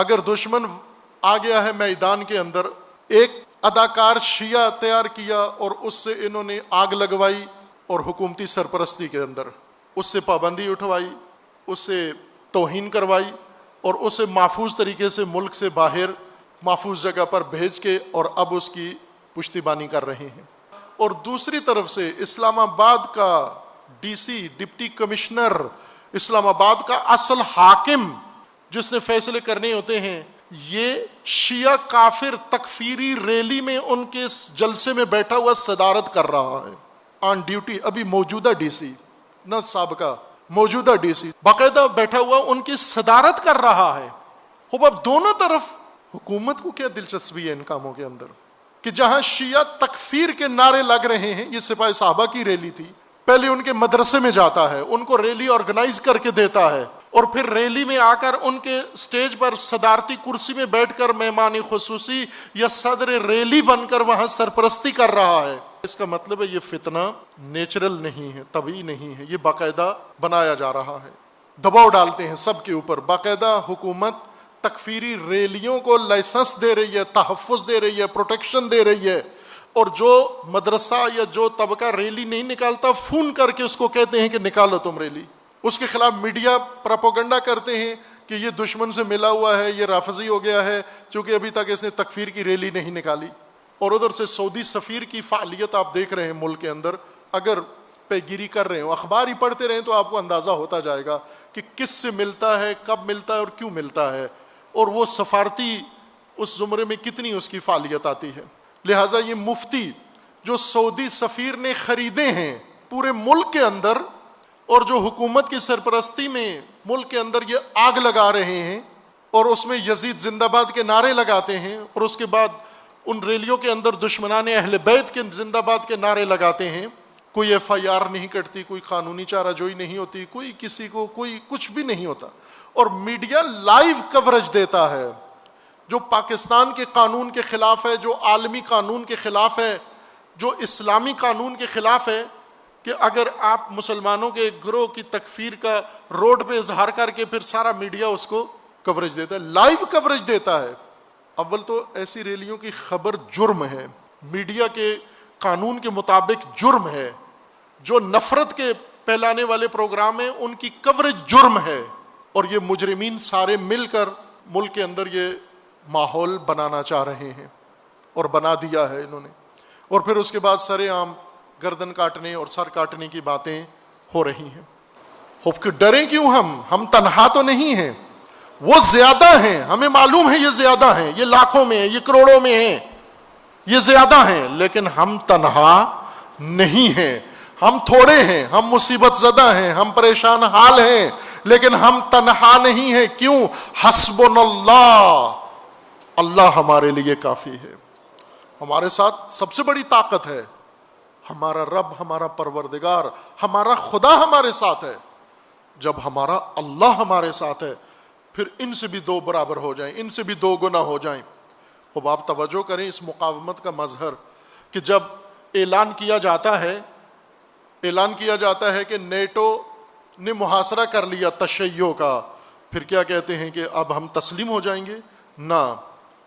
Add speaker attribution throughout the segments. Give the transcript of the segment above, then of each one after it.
Speaker 1: اگر دشمن آ گیا ہے میدان کے اندر، ایک اداکار شیعہ تیار کیا اور اس سے انہوں نے آگ لگوائی اور حکومتی سرپرستی کے اندر اس سے پابندی اٹھوائی، اس سے توہین کروائی اور اسے محفوظ طریقے سے ملک سے باہر محفوظ جگہ پر بھیج کے اور اب اس کی پشتیبانی کر رہے ہیں۔ اور دوسری طرف سے اسلام آباد کا ڈی سی، ڈپٹی کمشنر، اسلام آباد کا اصل حاکم جس نے فیصلے کرنے ہوتے ہیں، یہ شیعہ کافر تکفیری ریلی میں ان کے جلسے میں بیٹھا ہوا صدارت کر رہا ہے، آن ڈیوٹی۔ ابھی موجودہ ڈی سی، نہ سابقہ، موجودہ ڈی سی باقاعدہ بیٹھا ہوا ان کی صدارت کر رہا ہے۔ خوب اب دونوں طرف حکومت کو کیا دلچسپی ہے ان کاموں کے اندر کہ جہاں شیعہ تکفیر کے نعرے لگ رہے ہیں، یہ سپاہ صحابہ کی ریلی تھی، پہلے ان کے مدرسے میں جاتا ہے، ان کو ریلی آرگنائز کر کے دیتا ہے، اور پھر ریلی میں آ کر ان کے سٹیج پر صدارتی کرسی میں بیٹھ کر مہمان خصوصی یا صدر ریلی بن کر وہاں سرپرستی کر رہا ہے۔ اس کا مطلب ہے یہ فتنہ نیچرل نہیں ہے، طبیعی نہیں ہے، یہ باقاعدہ بنایا جا رہا ہے۔ دباؤ ڈالتے ہیں سب کے اوپر، باقاعدہ حکومت تکفیری ریلیوں کو لائسنس دے رہی ہے، تحفظ دے رہی ہے، پروٹیکشن دے رہی ہے، اور جو مدرسہ یا جو طبقہ ریلی نہیں نکالتا فون کر کے اس کو کہتے ہیں کہ نکالو تم ریلی۔ اس کے خلاف میڈیا پروپیگنڈا کرتے ہیں کہ یہ دشمن سے ملا ہوا ہے، یہ رافضی ہو گیا ہے چونکہ ابھی تک اس نے تکفیر کی ریلی نہیں نکالی۔ اور ادھر سے سعودی سفیر کی فعالیت آپ دیکھ رہے ہیں ملک کے اندر، اگر پیگیری کر رہے ہو، اخبار ہی پڑھتے رہیں تو آپ کو اندازہ ہوتا جائے گا کہ کس سے ملتا ہے، کب ملتا ہے اور کیوں ملتا ہے، اور وہ سفارتی اس زمرے میں کتنی اس کی فعالیت آتی ہے۔ لہٰذا یہ مفتی جو سعودی سفیر نے خریدے ہیں پورے ملک کے اندر، اور جو حکومت کی سرپرستی میں ملک کے اندر یہ آگ لگا رہے ہیں اور اس میں یزید زندہ باد کے نعرے لگاتے ہیں، اور اس کے بعد ان ریلیوں کے اندر دشمنان اہل بیت کے زندہ باد کے نعرے لگاتے ہیں، کوئی ایف آئی آر نہیں کٹتی، کوئی قانونی چارہ جوئی نہیں ہوتی، کوئی کسی کو کوئی کچھ بھی نہیں ہوتا، اور میڈیا لائیو کوریج دیتا ہے جو پاکستان کے قانون کے خلاف ہے، جو عالمی قانون کے خلاف ہے، جو اسلامی قانون کے خلاف ہے، کہ اگر آپ مسلمانوں کے گروہ کی تکفیر کا روڈ پہ اظہار کر کے پھر سارا میڈیا اس کو کوریج دیتا ہے، لائیو کوریج دیتا ہے۔ اول تو ایسی ریلیوں کی خبر جرم ہے، میڈیا کے قانون کے مطابق جرم ہے، جو نفرت کے پھیلانے والے پروگرام ہیں ان کی کوریج جرم ہے، اور یہ مجرمین سارے مل کر ملک کے اندر یہ ماحول بنانا چاہ رہے ہیں اور بنا دیا ہے انہوں نے، اور پھر اس کے بعد سر عام گردن کاٹنے اور سر کاٹنے کی باتیں ہو رہی ہیں۔ خوب کہ ڈریں کیوں ہم تنہا تو نہیں ہیں، وہ زیادہ ہیں، ہمیں معلوم ہے یہ زیادہ ہیں، یہ لاکھوں میں ہیں، یہ کروڑوں میں ہیں، یہ زیادہ ہیں، لیکن ہم تنہا نہیں ہیں، ہم تھوڑے ہیں، ہم مصیبت زدہ ہیں، ہم پریشان حال ہیں، لیکن ہم تنہا نہیں ہیں۔ کیوں؟ حسبنا اللہ، اللہ ہمارے لیے کافی ہے، ہمارے ساتھ سب سے بڑی طاقت ہے ہمارا رب، ہمارا پروردگار، ہمارا خدا ہمارے ساتھ ہے۔ جب ہمارا اللہ ہمارے ساتھ ہے پھر ان سے بھی دو برابر ہو جائیں، ان سے بھی دو گنا ہو جائیں۔ خوب آپ توجہ کریں اس مقاومت کا مظہر کہ جب اعلان کیا جاتا ہے کہ نیٹو نے محاصرہ کر لیا تشیع کا، پھر کیا کہتے ہیں کہ اب ہم تسلیم ہو جائیں گے؟ نہ،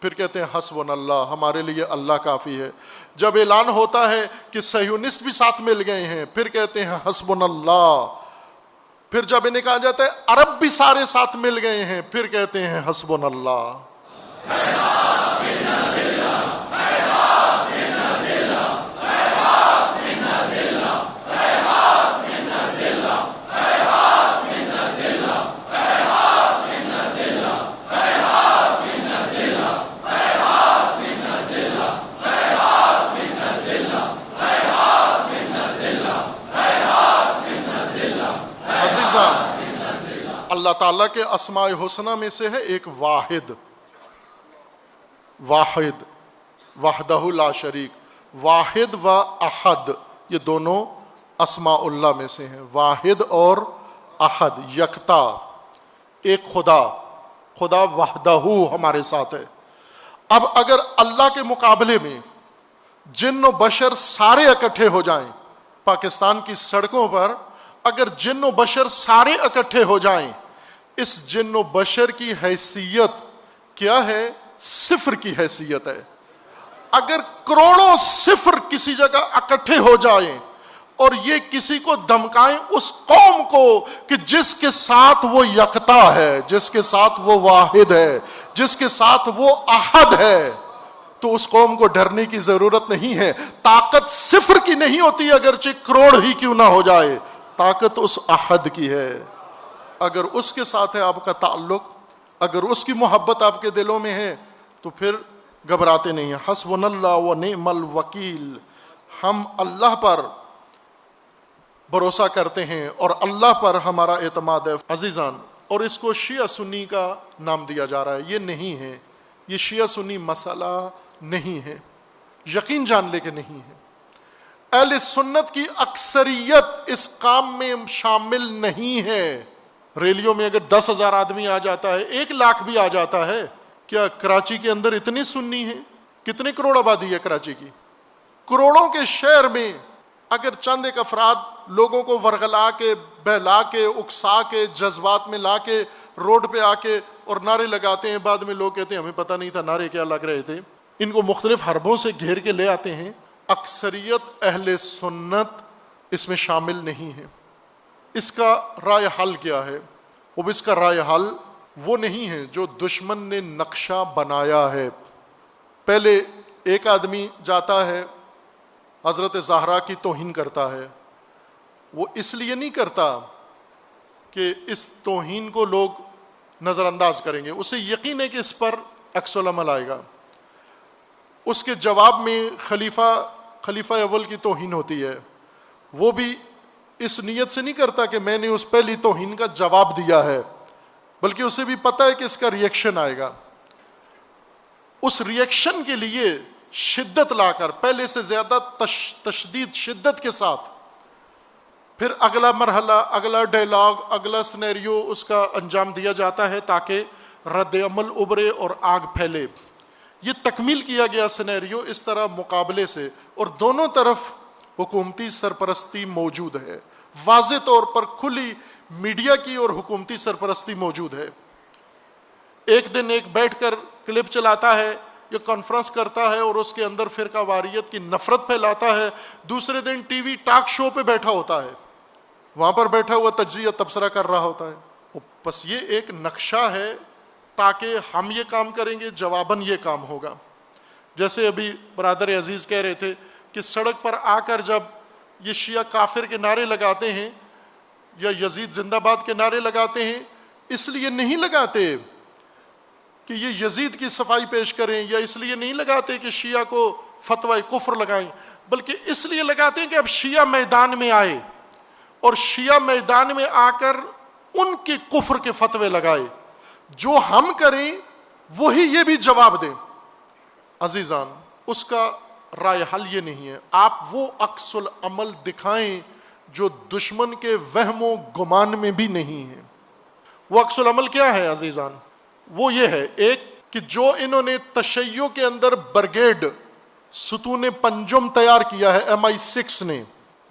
Speaker 1: پھر کہتے ہیں حسبنا اللہ، ہمارے لیے اللہ کافی ہے۔ جب اعلان ہوتا ہے کہ صہیونسٹ بھی ساتھ مل گئے ہیں، پھر کہتے ہیں حسبنا اللہ۔ پھر جب انہیں کہا جاتا ہے عرب بھی سارے ساتھ مل گئے ہیں، پھر کہتے ہیں حسبنا اللہ۔ اللہ تعالیٰ کے اسماء حسنہ میں سے ہے ایک واحد، وحدہ لا شریک، واحد و احد، یہ دونوں اسماء اللہ میں سے ہیں، واحد اور احد، یکتا، ایک خدا وحدہ ہمارے ساتھ ہے۔ اب اگر اللہ کے مقابلے میں جن و بشر سارے اکٹھے ہو جائیں، پاکستان کی سڑکوں پر اگر جن و بشر سارے اکٹھے ہو جائیں، اس جن و بشر کی حیثیت کیا ہے؟ صفر کی حیثیت ہے. اگر کروڑوں صفر کسی جگہ اکٹھے ہو جائیں اور یہ کسی کو دھمکائیں اس قوم کو کہ جس کے ساتھ وہ یکتا ہے، جس کے ساتھ وہ واحد ہے، جس کے ساتھ وہ احد ہے، تو اس قوم کو ڈرنے کی ضرورت نہیں ہے. طاقت صفر کی نہیں ہوتی اگرچہ کروڑ ہی کیوں نہ ہو جائے، طاقت اس احد کی ہے. اگر اس کے ساتھ ہے آپ کا تعلق، اگر اس کی محبت آپ کے دلوں میں ہے تو پھر گھبراتے نہیں ہیں. حسبنا اللہ و نعم الوکیل. ہم اللہ پر بھروسہ کرتے ہیں اور اللہ پر ہمارا اعتماد ہے. عزیزان، اور اس کو شیعہ سنی کا نام دیا جا رہا ہے. یہ نہیں ہے، یہ شیعہ سنی مسئلہ نہیں ہے، یقین جان لے کہ نہیں ہے. اہل سنت کی اکثریت اس کام میں شامل نہیں ہے. ریلیوں میں اگر 10,000 آدمی آ جاتا ہے، 1,00,000 بھی آ جاتا ہے، کیا کراچی کے اندر اتنے سنی ہیں؟ کتنے کروڑ آبادی ہے کراچی کی؟ کروڑوں کے شہر میں اگر چند ایک افراد لوگوں کو ورغلا کے، بہلا کے، اکسا کے، جذبات میں لا کے روڈ پہ آ کے اور نعرے لگاتے ہیں، بعد میں لوگ کہتے ہیں ہمیں پتہ نہیں تھا نعرے کیا لگ رہے تھے، ان کو مختلف حربوں سے گھیر کے لے آتے ہیں. اکثریت اہل سنت اس میں شامل نہیں ہے. اس کا رائے حل کیا ہے؟ اب اس کا رائے حل وہ نہیں ہے جو دشمن نے نقشہ بنایا ہے. پہلے ایک آدمی جاتا ہے حضرت زہرا کی توہین کرتا ہے. وہ اس لیے نہیں کرتا کہ اس توہین کو لوگ نظر انداز کریں گے، اسے یقین ہے کہ اس پر عکس العمل آئے گا. اس کے جواب میں خلیفہ اول کی توہین ہوتی ہے. وہ بھی اس نیت سے نہیں کرتا کہ میں نے اس پہلی توہین کا جواب دیا ہے، بلکہ اسے بھی پتہ ہے کہ اس کا ریئیکشن آئے گا. اس ریئیکشن کے لیے شدت لا کر، پہلے سے زیادہ تشدید، شدت کے ساتھ، پھر اگلا مرحلہ، اگلا ڈائلاگ، اگلا سنیریو اس کا انجام دیا جاتا ہے تاکہ رد عمل ابھرے اور آگ پھیلے. یہ تکمیل کیا گیا سنیریو اس طرح مقابلے سے، اور دونوں طرف حکومتی سرپرستی موجود ہے. واضح طور پر کھلی میڈیا کی اور حکومتی سرپرستی موجود ہے. ایک دن ایک بیٹھ کر کلپ چلاتا ہے یا کانفرنس کرتا ہے اور اس کے اندر فرقہ واریت کی نفرت پھیلاتا ہے. دوسرے دن ٹی وی ٹاک شو پہ بیٹھا ہوتا ہے، وہاں پر بیٹھا ہوا تجزیہ تبصرہ کر رہا ہوتا ہے. بس یہ ایک نقشہ ہے تاکہ ہم یہ کام کریں گے، جواباً یہ کام ہوگا. جیسے ابھی برادر عزیز کہہ رہے تھے کہ سڑک پر آ کر جب یہ شیعہ کافر کے نعرے لگاتے ہیں یا یزید زندہ باد کے نعرے لگاتے ہیں، اس لیے نہیں لگاتے کہ یہ یزید کی صفائی پیش کریں، یا اس لیے نہیں لگاتے کہ شیعہ کو فتوی کفر لگائیں، بلکہ اس لیے لگاتے ہیں کہ اب شیعہ میدان میں آئے اور شیعہ میدان میں آ کر ان کے کفر کے فتوے لگائے. جو ہم کریں وہی یہ بھی جواب دیں. عزیزان، اس کا رائے حل یہ نہیں ہے. آپ وہ عکس العمل دکھائیں جو دشمن کے وہم و گمان میں بھی نہیں ہے. وہ عکس العمل کیا ہے عزیزان؟ وہ یہ ہے، ایک کہ جو انہوں نے تشیع کے اندر برگیڈ ستون پنجم تیار کیا ہے MI6 نے،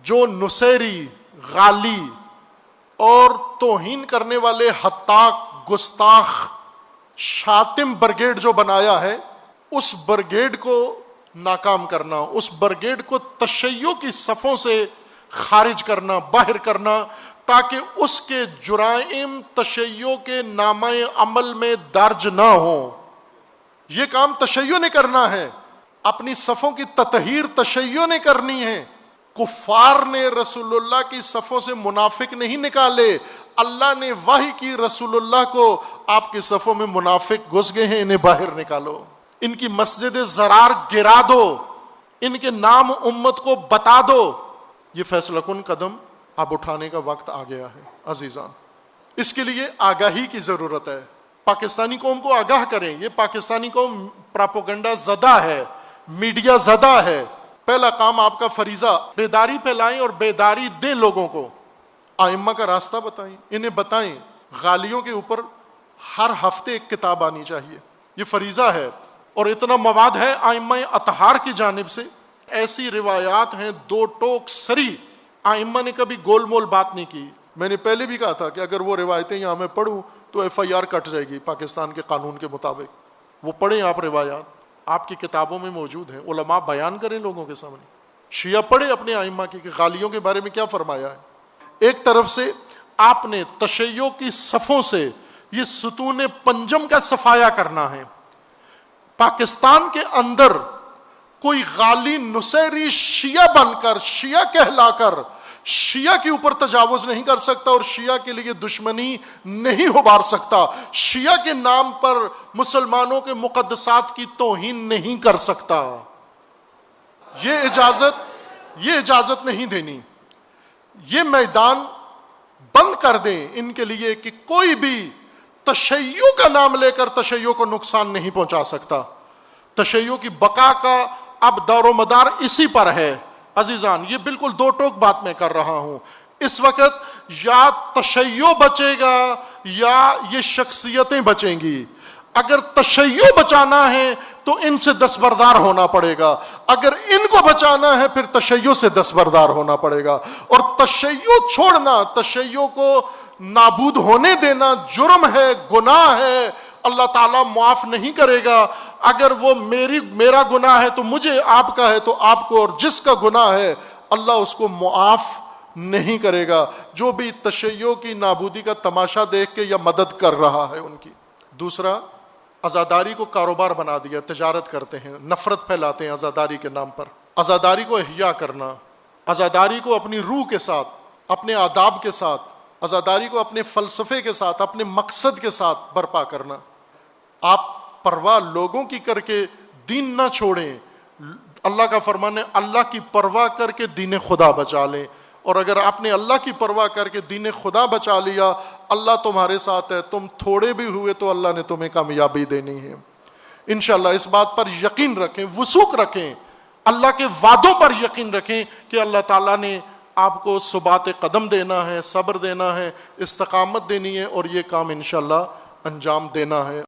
Speaker 1: جو نصیری، غالی اور توہین کرنے والے حتاق، گستاخ، شاتم برگیڈ جو بنایا ہے، اس برگیڈ کو ناکام کرنا، اس برگیڈ کو تشیع کی صفوں سے خارج کرنا، باہر کرنا، تاکہ اس کے جرائم تشیع کے نامہ عمل میں درج نہ ہوں. یہ کام تشیع نے کرنا ہے، اپنی صفوں کی تطہیر تشیع نے کرنی ہے. کفار نے رسول اللہ کی صفوں سے منافق نہیں نکالے، اللہ نے وحی کی رسول اللہ کو آپ کی صفوں میں منافق گھس گئے ہیں، انہیں باہر نکالو، ان کی مسجد زرار گرا دو، ان کے نام امت کو بتا دو. یہ فیصلہ کن قدم اب اٹھانے کا وقت آ گیا ہے عزیزان. اس کے لیے آگاہی کی ضرورت ہے. پاکستانی قوم کو آگاہ کریں. یہ پاکستانی قوم پراپوگنڈا زدہ ہے، میڈیا زدہ ہے. پہلا کام آپ کا فریضہ بیداری پھیلائیں اور بیداری دیں لوگوں کو. ائمہ کا راستہ بتائیں، انہیں بتائیں. غالیوں کے اوپر ہر ہفتے ایک کتاب آنی چاہیے، یہ فریضہ ہے. اور اتنا مواد ہے ائمہ اطہار کی جانب سے، ایسی روایات ہیں دو ٹوک سری. ائمہ نے کبھی گول مول بات نہیں کی. میں نے پہلے بھی کہا تھا کہ اگر وہ روایتیں یہاں میں پڑھوں تو FIR کٹ جائے گی پاکستان کے قانون کے مطابق. وہ پڑھیں آپ روایات، آپ کی کتابوں میں موجود ہیں، علماء بیان کریں لوگوں کے سامنے. شیعہ پڑھے اپنے ائمہ کی کہ غالیوں کے بارے میں کیا فرمایا ہے. ایک طرف سے آپ نے تشیع کی صفوں سے یہ ستون پنجم کا صفایا کرنا ہے. پاکستان کے اندر کوئی غالی نصیری شیعہ بن کر، شیعہ کہلا کر شیعہ کے اوپر تجاوز نہیں کر سکتا اور شیعہ کے لیے دشمنی نہیں ابھار سکتا. شیعہ کے نام پر مسلمانوں کے مقدسات کی توہین نہیں کر سکتا. یہ اجازت نہیں دینی. یہ میدان بند کر دیں ان کے لیے کہ کوئی بھی تشیع کا نام لے کر تشیع کو نقصان نہیں پہنچا سکتا. تشیع کی بقا کا اب دار و مدار اسی پر ہے. عزیزان، یہ بالکل دو ٹوک بات میں کر رہا ہوں. اس وقت یا تشیع بچے گا یا یہ شخصیتیں بچیں گی. اگر تشیع بچانا ہے تو ان سے دستبردار ہونا پڑے گا، اگر ان کو بچانا ہے پھر تشیع سے دستبردار ہونا پڑے گا. اور تشیع چھوڑنا، تشیع کو نابود ہونے دینا جرم ہے، گناہ ہے، اللہ تعالیٰ معاف نہیں کرے گا. اگر وہ میرا گناہ ہے تو مجھے، آپ کا ہے تو آپ کو، اور جس کا گناہ ہے اللہ اس کو معاف نہیں کرے گا. جو بھی تشیع کی نابودی کا تماشا دیکھ کے یا مدد کر رہا ہے ان کی. دوسرا، عزاداری کو کاروبار بنا دیا، تجارت کرتے ہیں، نفرت پھیلاتے ہیں عزاداری کے نام پر. عزاداری کو احیا کرنا، عزاداری کو اپنی روح کے ساتھ، اپنے آداب کے ساتھ، عزاداری کو اپنے فلسفے کے ساتھ، اپنے مقصد کے ساتھ برپا کرنا. آپ پرواہ لوگوں کی کر کے دین نہ چھوڑیں. اللہ کا فرمان ہے اللہ کی پرواہ کر کے دین خدا بچا لیں. اور اگر آپ نے اللہ کی پرواہ کر کے دین خدا بچا لیا، اللہ تمہارے ساتھ ہے. تم تھوڑے بھی ہوئے تو اللہ نے تمہیں کامیابی دینی ہے انشاءاللہ. اس بات پر یقین رکھیں، وثوق رکھیں، اللہ کے وعدوں پر یقین رکھیں کہ اللہ تعالیٰ نے آپ کو ثبات قدم دینا ہے، صبر دینا ہے، استقامت دینی ہے، اور یہ کام انشاءاللہ انجام دینا ہے.